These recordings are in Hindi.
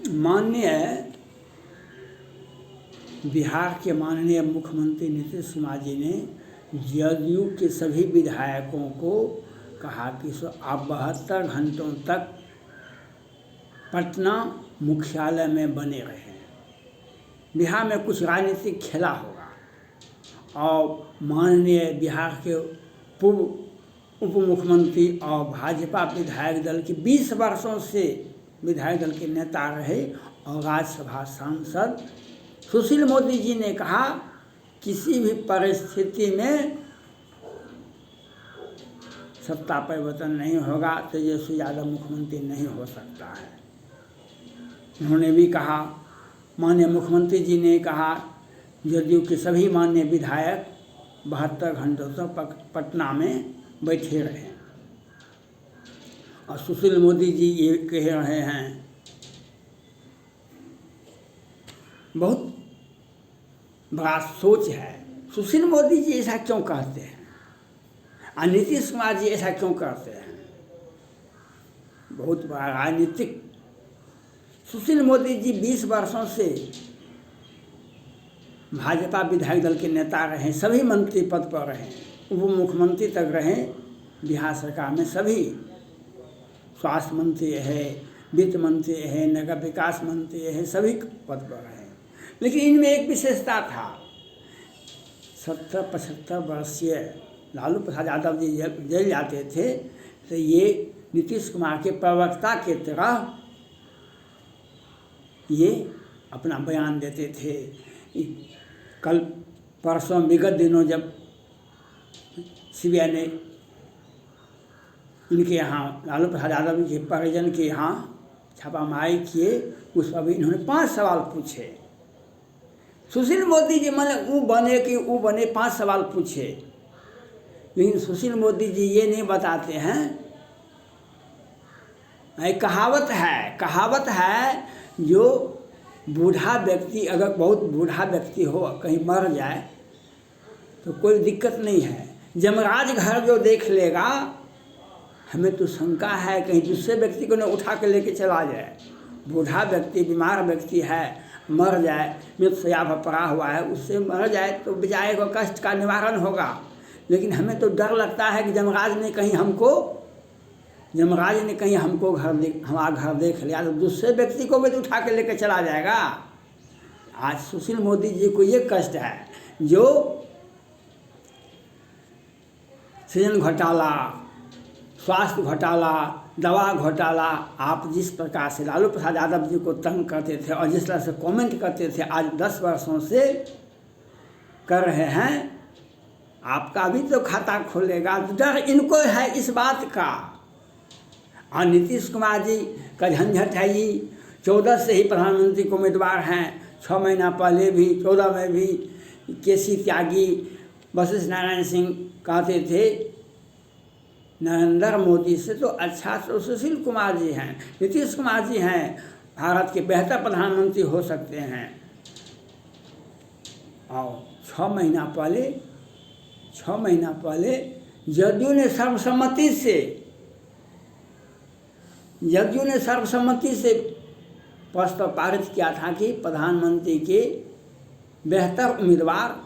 माननीय बिहार के माननीय मुख्यमंत्री नीतीश कुमार जी ने जदयू के सभी विधायकों को कहा कि आप 72 घंटों तक पटना मुख्यालय में बने रहें। बिहार में कुछ राजनीतिक खेला होगा और माननीय बिहार के पूर्व उप मुख्यमंत्री और भाजपा विधायक दल के 20 वर्षों से विधायक दल के नेता रहे और राज्यसभा सांसद सुशील मोदी जी ने कहा किसी भी परिस्थिति में सत्ता परिवर्तन नहीं होगा, तेजस्वी यादव मुख्यमंत्री नहीं हो सकता है। उन्होंने भी कहा, माननीय मुख्यमंत्री जी ने कहा जदयू के सभी माननीय विधायक 72 घंटों तक पटना में बैठे रहे। और सुशील मोदी जी ये कह रहे हैं, बहुत बड़ा सोच है। सुशील मोदी जी ऐसा क्यों कहते हैं और नीतीश कुमार जी ऐसा क्यों करते हैं? बहुत बड़ा राजनीतिक। सुशील मोदी जी 20 वर्षों से भाजपा विधायक दल के नेता रहे, सभी मंत्री पद पर रहे, उप मुख्यमंत्री तक रहे बिहार सरकार में, सभी स्वास्थ्य मंत्री है, वित्त मंत्री है, नगर विकास मंत्री है, सभी पद पर रहे। लेकिन इनमें एक विशेषता था, 70-75 वर्षीय लालू प्रसाद यादव जी जब जेल जाते थे तो ये नीतीश कुमार के प्रवक्ता के तरह ये अपना बयान देते थे। कल परसों विगत दिनों जब सीबीआई ने इनके यहाँ लालू प्रसाद यादव जी के परिजन के यहाँ छापामारी किए, उस पर भी इन्होंने 5 सवाल पूछे। सुशील मोदी जी मैंने वो बने कि वो बने 5 सवाल पूछे, लेकिन सुशील मोदी जी ये नहीं बताते हैं। एक कहावत है जो बूढ़ा व्यक्ति, अगर बहुत बूढ़ा व्यक्ति हो कहीं मर जाए तो कोई दिक्कत नहीं है, जमराज घर जो देख लेगा, हमें तो शंका है कहीं दूसरे व्यक्ति को न उठा के लेके चला जाए। बूढ़ा व्यक्ति, बीमार व्यक्ति है, मर जाए, मृतशैया पर पड़ा हुआ है, उससे मर जाए तो बेचारे को कष्ट का निवारण होगा। लेकिन हमें तो डर लगता है कि जमराज ने कहीं हमारा घर देख लिया तो दूसरे व्यक्ति को भी तो उठा के लेकर चला जाएगा। आज सुशील मोदी जी को ये कष्ट है, जो सृजन घोटाला, स्वास्थ्य घोटाला, दवा घोटाला, आप जिस प्रकार से लालू प्रसाद यादव जी को तंग करते थे और जिस तरह से कमेंट करते थे, आज 10 वर्षों से कर रहे हैं, आपका भी तो खाता खोलेगा। डर इनको है इस बात का। और नीतीश कुमार जी का झंझट है, ये 14 से ही प्रधानमंत्री को उम्मीदवार हैं। 6 महीना पहले भी 14 में भी केसी त्यागी, वशिष्ठ नारायण सिंह कहते थे नरेंद्र मोदी से तो अच्छा तो सुशील कुमार जी हैं, नीतीश कुमार जी हैं, भारत के बेहतर प्रधानमंत्री हो सकते हैं। और 6 महीना पहले जदयू ने सर्वसम्मति से प्रस्ताव पारित किया था कि प्रधानमंत्री के बेहतर उम्मीदवार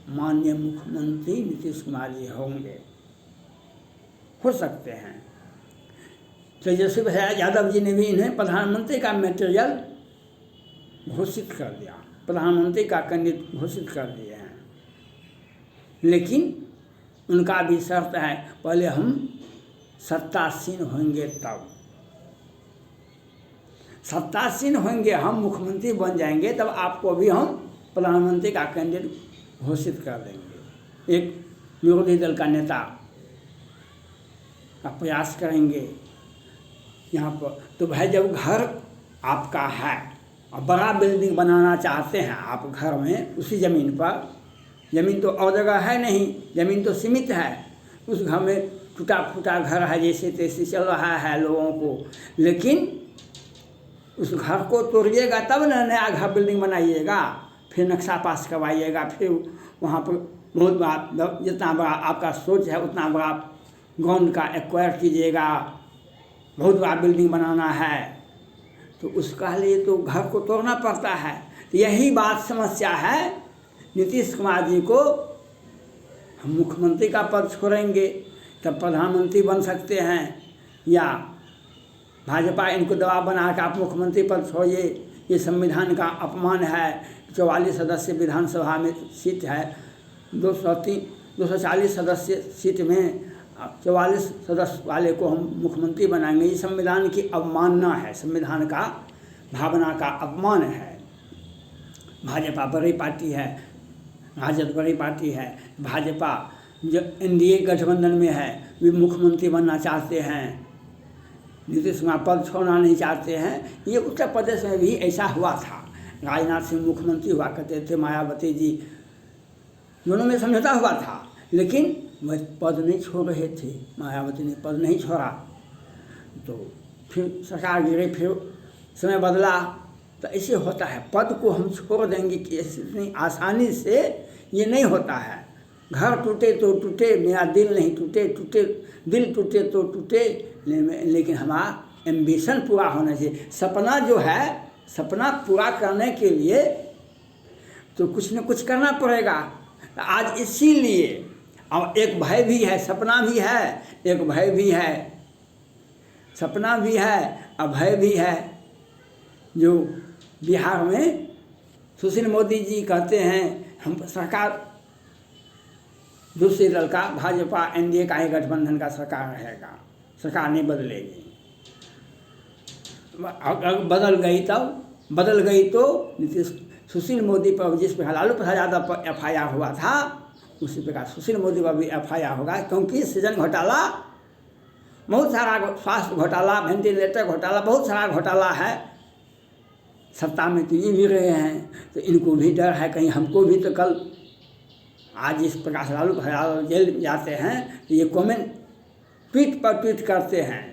माननीय मुख्यमंत्री नीतीश कुमार जी हो सकते हैं। तेजस्वी प्रसाद यादव जी ने भी इन्हें प्रधानमंत्री का मटेरियल घोषित कर दिया, प्रधानमंत्री का कैंडिडेट घोषित कर दिए हैं। लेकिन उनका भी शर्त है, पहले हम सत्तासीन होंगे, तब सत्तासीन होंगे, हम मुख्यमंत्री बन जाएंगे, तब आपको भी हम प्रधानमंत्री का कैंडिडेट घोषित कर देंगे। एक विरोधी दल का नेता का प्रयास करेंगे यहाँ पर। तो भाई जब घर आपका है और बड़ा बिल्डिंग बनाना चाहते हैं आप घर में, उसी ज़मीन पर, ज़मीन तो और जगह है नहीं, ज़मीन तो सीमित है, उस घर में टूटा फूटा घर है, जैसे तैसे चल रहा है लोगों को, लेकिन उस घर को तोड़िएगा तब ना नया घर बिल्डिंग बनाइएगा, फिर नक्शा पास करवाइएगा, फिर वहाँ पर बहुत बड़ा, जितना बड़ा आपका सोच है उतना बड़ा ग्राउंड का एक्वायर कीजिएगा, बहुत बड़ा बिल्डिंग बनाना है, तो उसका लिए तो घर को तोड़ना पड़ता है। तो यही बात समस्या है नीतीश कुमार जी को। हम मुख्यमंत्री का पद छोड़ेंगे तब प्रधानमंत्री बन सकते हैं, या भाजपा इनको दबाव बना कर आप मुख्यमंत्री पद छोड़िए, ये संविधान का अपमान है। 44 सदस्य विधानसभा में सीट है, 240 सदस्य सीट में 44 सदस्य वाले को हम मुख्यमंत्री बनाएंगे, ये संविधान की अवमानना है, संविधान का भावना का अपमान है। भाजपा बड़ी पार्टी है, राजद बड़ी पार्टी है। भाजपा जो एनडीए गठबंधन में है वे मुख्यमंत्री बनना चाहते हैं, नीतीश कुमार पद छोड़ना नहीं चाहते हैं। ये उत्तर प्रदेश में भी ऐसा हुआ था। राजनाथ सिंह मुख्यमंत्री हुआ करते थे, मायावती जी, दोनों में समझौता हुआ था, लेकिन वह पद नहीं छोड़ रहे थे। मायावती ने पद नहीं छोड़ा तो फिर सरकार गिरी, फिर समय बदला। तो ऐसे होता है, पद को हम छोड़ देंगे कि इतनी आसानी से ये नहीं होता है। घर टूटे तो टूटे, मेरा दिल नहीं टूटे, दिल टूटे तो टूटे, लेकिन हमारा एम्बिशन पूरा होना चाहिए। सपना जो है, सपना पूरा करने के लिए तो कुछ न कुछ करना पड़ेगा। आज इसीलिए अब एक भय भी है, सपना भी है, एक भय भी है, सपना भी है और भय भी है। जो बिहार में सुशील मोदी जी कहते हैं हम सरकार दूसरे दल का, भाजपा एनडीए का ही गठबंधन का सरकार रहेगा, सरकार नहीं बदलेगी। अगर बदल गई तो नीतीश सुशील मोदी पर जिस प्रकार लालू प्रसाद यादव पर FIR हुआ था उसी प्रकार सुशील मोदी पर भी FIR होगा, क्योंकि सृजन घोटाला, बहुत सारा स्वास्थ्य घोटाला, वेंटिलेटर घोटाला, बहुत सारा घोटाला है। सत्ता में तो ये भी रहे हैं, तो इनको भी डर है कहीं हमको भी तो कल, आज इस प्रकार से लालू प्रसाद जेल जाते हैं तो ये कमेंट ट्वीट पर ट्वीट करते हैं,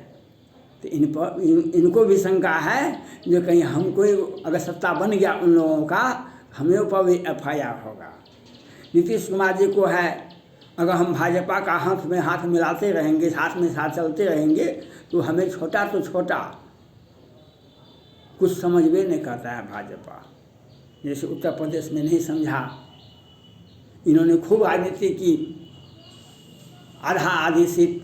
तो इनको भी शंका है जो कहीं हमको अगर सत्ता बन गया उन लोगों का, हमें ऊपर भी FIR होगा। नीतीश कुमार जी को है अगर हम भाजपा का हाथ में हाथ मिलाते रहेंगे, साथ में साथ चलते रहेंगे, तो हमें छोटा तो छोटा कुछ समझ में नहीं करता है भाजपा। जैसे उत्तर प्रदेश में नहीं समझा, इन्होंने खूब राजनीति की, आधी सीट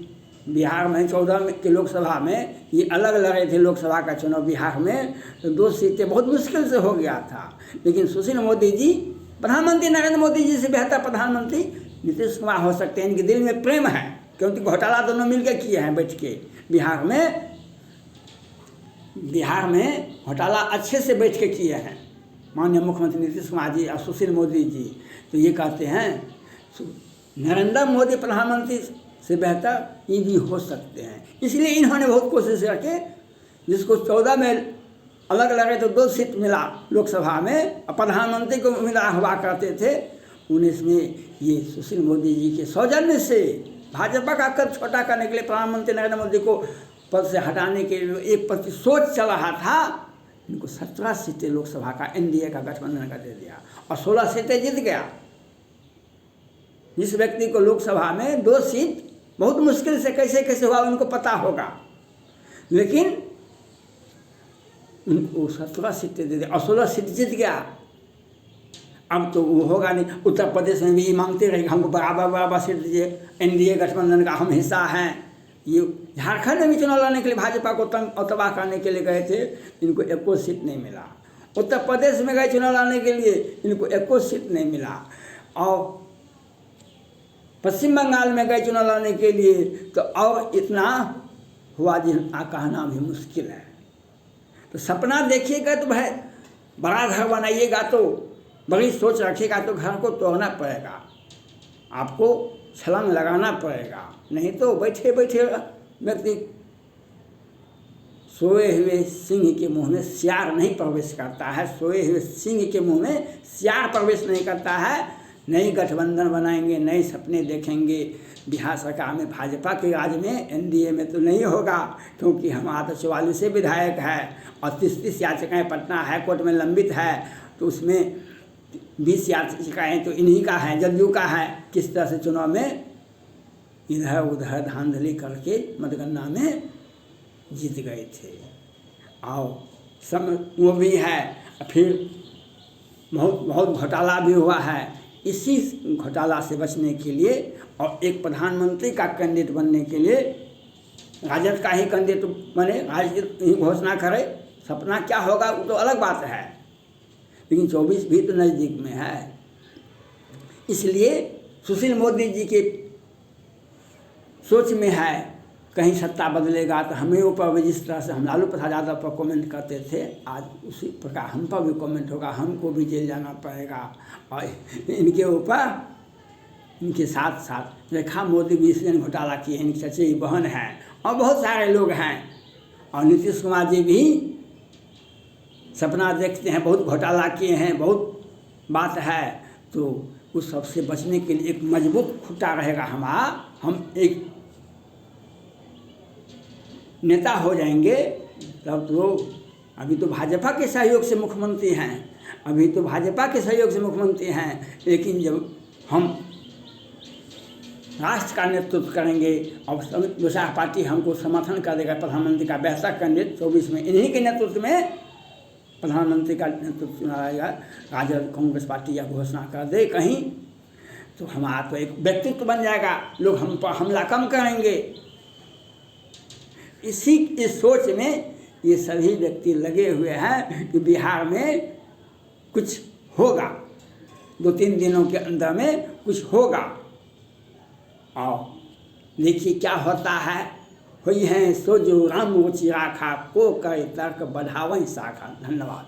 बिहार में 14 के लोकसभा में ये अलग लड़े थे लोकसभा का चुनाव बिहार में, तो 2 सीटें बहुत मुश्किल से हो गया था। लेकिन सुशील मोदी जी, प्रधानमंत्री नरेंद्र मोदी जी से बेहतर प्रधानमंत्री नीतीश कुमार हो सकते हैं। इनके दिल में प्रेम है, क्योंकि घोटाला दोनों मिलकर किए हैं बैठ के बिहार में घोटाला अच्छे से बैठ के किए हैं माननीय मुख्यमंत्री नीतीश कुमार जी और सुशील मोदी जी। तो ये कहते हैं नरेंद्र मोदी प्रधानमंत्री से बेहतर ये भी हो सकते हैं। इसलिए इन्होंने बहुत कोशिश करके, जिसको 14 में अलग लगे तो 2 सीट मिला लोकसभा में और प्रधानमंत्री को मिला हुआ करते थे, 19 में ये सुशील मोदी जी के सौजन्य से भाजपा का कद छोटा करने के लिए, प्रधानमंत्री नरेंद्र मोदी को पद से हटाने के लिए एक प्रति सोच चल रहा था, इनको 17 सीटें लोकसभा का एनडीए का गठबंधन का दे दिया और 16 सीटें जीत गया। जिस व्यक्ति को लोकसभा में 2 सीट बहुत मुश्किल से कैसे हुआ उनको पता होगा, लेकिन उनको 17 सीटें दे दिया और 16 सीट जीत गया। अब तो वो होगा नहीं। उत्तर प्रदेश में भी मांगते रहे हमको बराबर सीट दीजिए, एनडीए गठबंधन का हम हिस्सा हैं। ये झारखंड में भी चुनाव लड़ने के लिए भाजपा को तंग और तबाह करने के लिए गए थे, इनको 1 सीट नहीं मिला। उत्तर प्रदेश में गए चुनाव लड़ने के लिए, इनको 1 सीट नहीं मिला। और पश्चिम बंगाल में गए चुनाव लड़ने के लिए तो और इतना हुआ जिनका कहना भी मुश्किल है। तो सपना देखिएगा तो भाई बड़ा घर बनाइएगा तो बड़ी सोच रखिएगा तो घर को तोड़ना पड़ेगा, आपको छलांग लगाना पड़ेगा, नहीं तो बैठे बैठे व्यक्ति सोए हुए सिंह के मुंह में सियार नहीं प्रवेश करता है, सोए हुए सिंह के मुंह में सियार प्रवेश नहीं करता है। नई गठबंधन बनाएंगे, नए सपने देखेंगे। बिहार सरकार में भाजपा के राज में एनडीए में तो नहीं होगा, क्योंकि हमारा तो 44 विधायक है और 30 याचिकाएँ पटना हाई कोर्ट में लंबित है, तो उसमें 20 याचिकाएँ तो इन्हीं का है, जदयू का है। किस तरह से चुनाव में इधर उधर धांधली करके मतगणना में जीत गए थे। और वो भी है, फिर बहुत बहुत घोटाला भी हुआ है। इसी घोटाला से बचने के लिए और एक प्रधानमंत्री का कैंडिडेट बनने के लिए राजद का ही कैंडिडेट बने, राजद ही घोषणा करे, सपना क्या होगा वो तो अलग बात है, लेकिन 24 भी तो नज़दीक में है। इसलिए सुशील मोदी जी के सोच में है कहीं सत्ता बदलेगा तो हमें ऊपर, जिस तरह से हम लालू प्रसाद यादव पर कमेंट करते थे, आज उसी प्रकार हम पर भी कमेंट होगा, हमको भी जेल जाना पड़ेगा। और इनके ऊपर, इनके साथ साथ रेखा मोदी भी इसलिए घोटाला किए, इनकी चचेरी बहन है और बहुत सारे लोग हैं, और नीतीश कुमार जी भी सपना देखते हैं, बहुत घोटाला किए हैं, बहुत बात है। तो उस सबसे बचने के लिए एक मजबूत खुटा रहेगा हमारा, हम एक नेता हो जाएंगे तब तो। अभी तो भाजपा के सहयोग से मुख्यमंत्री हैं, अभी तो भाजपा के सहयोग से मुख्यमंत्री हैं, लेकिन जब हम राष्ट्र का नेतृत्व करेंगे और दूसरा पार्टी हमको समर्थन कर देगा, प्रधानमंत्री का बेहतर कैंडिडेट 24 में इन्हीं के नेतृत्व में प्रधानमंत्री का नेतृत्व चुना जाएगा, राजद कांग्रेस पार्टी या घोषणा कर दे कहीं, तो हमारा तो एक व्यक्तित्व बन जाएगा, लोग हम पर हमला कम करेंगे। इस सोच में ये सभी व्यक्ति लगे हुए हैं कि बिहार में कुछ होगा, 2-3 दिनों के अंदर में कुछ होगा, और देखिए क्या होता है। हुई हैं सो जो राम रुचि राखा, को करे तर्क बढ़ावई शाखा। धन्यवाद।